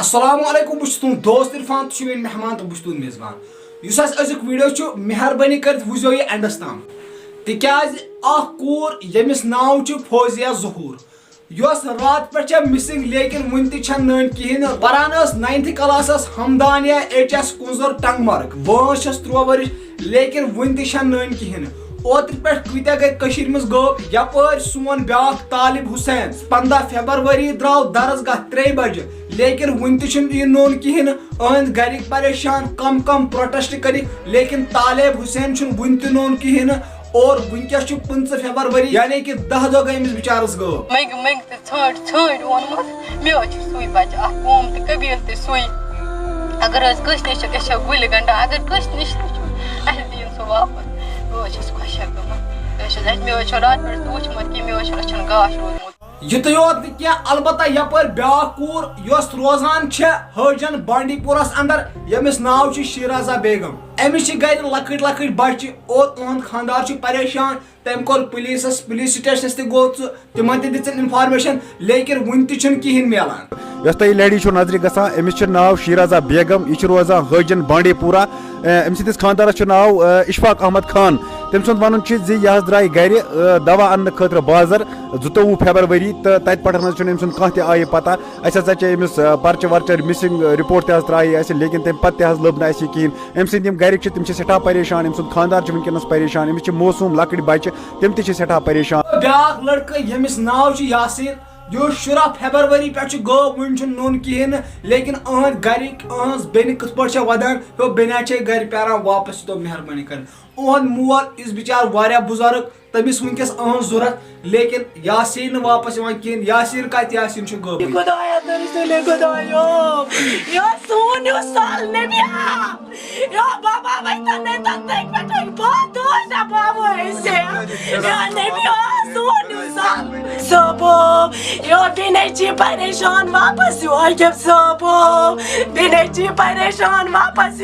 السلام علیکم بہٕ چھُس تُہُنٛد دوست عرفان تہٕ چھُ میٲنۍ مہمان تہٕ بہٕ چھُس تُہُنٛد میزبان یُس أزیُک ویٖڈیو چھُ مہربٲنی کٔرِتھ وٕچھزیو یہِ اٮ۪نڈَس تام تِکیٛازِ اکھ کوٗر ییٚمِس ناو چھُ فوزِیا ظہوٗر یۄس رات پٮ۪ٹھ چھےٚ مِسِنٛگ لیکن وُنہِ تہِ چھَنہٕ نٔنۍ کِہیٖنۍ نہٕ پران ٲس 9th کلاسَس ہمدانیا HS کُنزور ٹنٛگمرگ وٲنٛس چھَس 13 ؤرِش لیکن وُنہِ تہِ چھَنہٕ نٔنۍ کِہیٖنۍ نہٕ اوترٕ پٮ۪ٹھ کۭتیاہ گٔے کٔشیٖرِ منٛز غٲب یپٲرۍ سون بیٛاکھ طالب حُسین 15 فیبرؤری درٛاو درسگاہ 3 بجہِ لیکن وُنہِ تہِ چھُنہٕ یہِ نوٚن کِہیٖنۍ نہٕ أہنٛدۍ گرِکۍ پریشان کم پروٹیسٹ کٔرِکھ لیکن طالب حُسین چھُنہٕ وُنہِ تہِ نوٚن کِہیٖنۍ نہٕ اور وٕنکٮ۪س چھُ 15 فیبرؤری یعنی کہ 10 دۄہ گٔے أمِس بِچارس غٲب ژھٲنٛڈۍ ووٚنمُت مےٚ حظ چھُ سُے بچہِ اکھ قوم تہِ قبیٖل تہِ سُے اگر حظ کٲنٛسہِ نِش چھِ أسۍ چھِ گُلہِ گنٛڈان اگر کٲنٛسہِ نِش تہِ چھُ اَسہِ دِیِن سُہ واپس بہٕ حظ چھَس خۄشک گٔمٕژ مےٚ حظ چھُ راتہٕ پٮ۪ٹھ وٕچھمُت کہِ مےٚ حظ چھُ أچھن گاش روٗدمُت یُتُے یوت نہٕ کینٛہہ البتہ یپٲرۍ بیٛاکھ کوٗر یۄس روزان چھےٚ حٲجن بانڈی پورس اندر ییٚمِس ناو چھُ شیٖرازا بیگم أمِس چھِ گرِ لۄکٕٹۍ لۄکٕٹۍ بچہِ اور اُہُنٛد خانٛدار چھُ پریشان تٔمۍ کوٚر پُلیٖس سٹیشنس تہِ گوٚو ژٕ تِمن تہِ دِژٕن انفارمیشن لیکن وُنہِ تہِ چھُنہٕ کِہیٖنۍ میلان یۄس تۄہہِ لیڈی چھو نظرِ گژھان أمِس چھُ ناو شیٖرازا بیگم یہِ چھِ روزان حٲجن بانڈی پورہ أمۍ سٕنٛدِس خانٛدارس چھُ ناو اشفاق احمد خان تٔمۍ سُنٛد ونُن چھُ زِ یہِ حظ درٛایہِ گرِ دوا اننہٕ خٲطرٕ بازر 22 فیبرؤری تہٕ تتہِ پٮ۪ٹھ حظ چھُنہٕ أمۍ سُنٛد کانٛہہ تہِ آیہِ پتہ اَسہِ ہسا چھِ أمِس پرچہِ ورچہِ مِسِنٛگ رِپورٹ تہِ حظ ترٛایہِ اَسہِ لیکن تمہِ پتہٕ تہِ حظ لٔب نہٕ اَسہِ یہِ کِہیٖنۍ أمۍ سٕنٛدۍ یِم گرِکۍ چھِ تِم چھِ سٮ۪ٹھاہ پریشان أمۍ سُنٛد خانٛدار چھُ وٕنکٮ۪نس پریشان أمِس چھِ موسوٗم لۄکٕٹۍ بچہِ تِم تہِ چھِ سٮ۪ٹھاہ پریشان بیٛاکھ لڑکہٕ ییٚمِس ناو چھُ یاسیٖن یُس 16 فیبرؤری پٮ۪ٹھ چھُ غٲب وُنہِ چھُنہٕ نوٚن کِہیٖنۍ نہٕ لیکن أہنٛدۍ گرِکۍ أہنٛز بیٚنہِ کِتھ پٲٹھۍ چھےٚ ودان بیٚنہِ چھے گرِ پیاران واپس یہِ تو مہربٲنی کٔرِتھ اُہُنٛد مول یُس بِچار واریاہ بُزرٕگ تٔمِس وٕنکٮ۪س أہنٛز ضوٚرتھ لیکن یاسیٖن نہٕ واپس یِوان کِہیٖنۍ یاسیٖن کتہِ یاسیٖن چھُ غٲبٕے پریشان واپس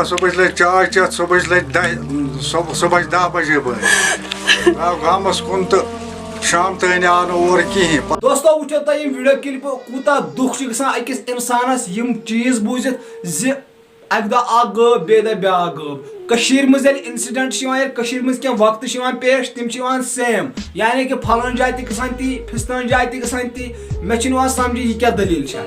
صبح لگہِ چاے چٮ۪تھ صبح لگہِ 10 بجے بٲگۍ آو گامس کُن تہٕ شام تانۍ آو نہٕ اور کِہیٖنۍ دوستو وٕچھو تۄہہِ یِم ویٖڈیو کلپہٕ کوٗتاہ دُکھ چھُ گژھان أکِس انسانس یِم چیٖز بوٗزِتھ زِ اکہِ دۄہ اکھ غٲب بیٚیہِ دۄہ بیٛاکھ غٲب کٔشیٖرِ منٛز ییٚلہِ انسِڈنٹ چھِ یِوان ییٚلہِ کٔشیٖرِ منٛز کینٛہہ وقتہٕ چھِ یِوان پیش تِم چھِ یِوان سیم یعنی کہِ پھلٲنۍ جایہِ تہِ گژھان تی فِستٲنۍ جایہِ تہِ گژھان تی مےٚ چھُنہٕ یِوان سمجھی یہِ کیٛاہ دٔلیٖل چھےٚ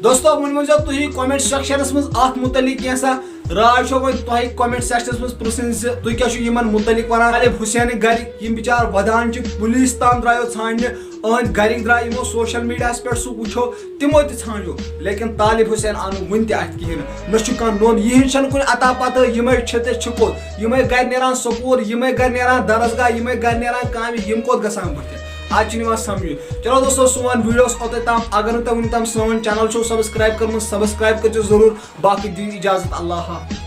دوستو وۄنۍ ؤنۍزیو تُہۍ کومنٹ سیکشنس منٛز اتھ مُتعلق کینٛژھا راے چھو وۄنۍ تۄہہِ کومنٹ سیکشنس منٛز پرژھٕنۍ زِ تُہۍ کیٛاہ چھِو یِمن مُتعلق ونان طالب حُسینٕکۍ گرِکۍ یِم بِچار ودان چھِ پُلیٖس تام درٛایو ژھانڈنہِ أہنٛدۍ گرِکۍ درٛاے یِمو سوشل میٖڈیاہس پٮ۪ٹھ سُہ وٕچھو تِمو تہِ ژھانڈیو لیکن طالب حُسین آو نہٕ وُنہِ تہِ اتھِ کِہیٖنۍ نہٕ نہ چھُ کانٛہہ نوٚن یِہِنٛز چھنہٕ کُنہِ اتا پتہ یِمے چھِ تہٕ چھُکوت یِمے گرِ نیران سکوٗل یِمے گرِ نیران درسگاہ یِمے گرِ نیران کامہِ یِم کوٚت گژھان بٕتھِ آز چھُنہٕ یِوان سمجھی چلو دوستو سون ویٖڈیو اوس اوٚتام تام اگر نہٕ تۄہہِ وُنیُک تام سون چینل چھُو سبسکرایب کوٚرمُت سبسکرایب کٔرۍزیو ضروٗر باقٕے دِیِو اِجازت اللہ حافظ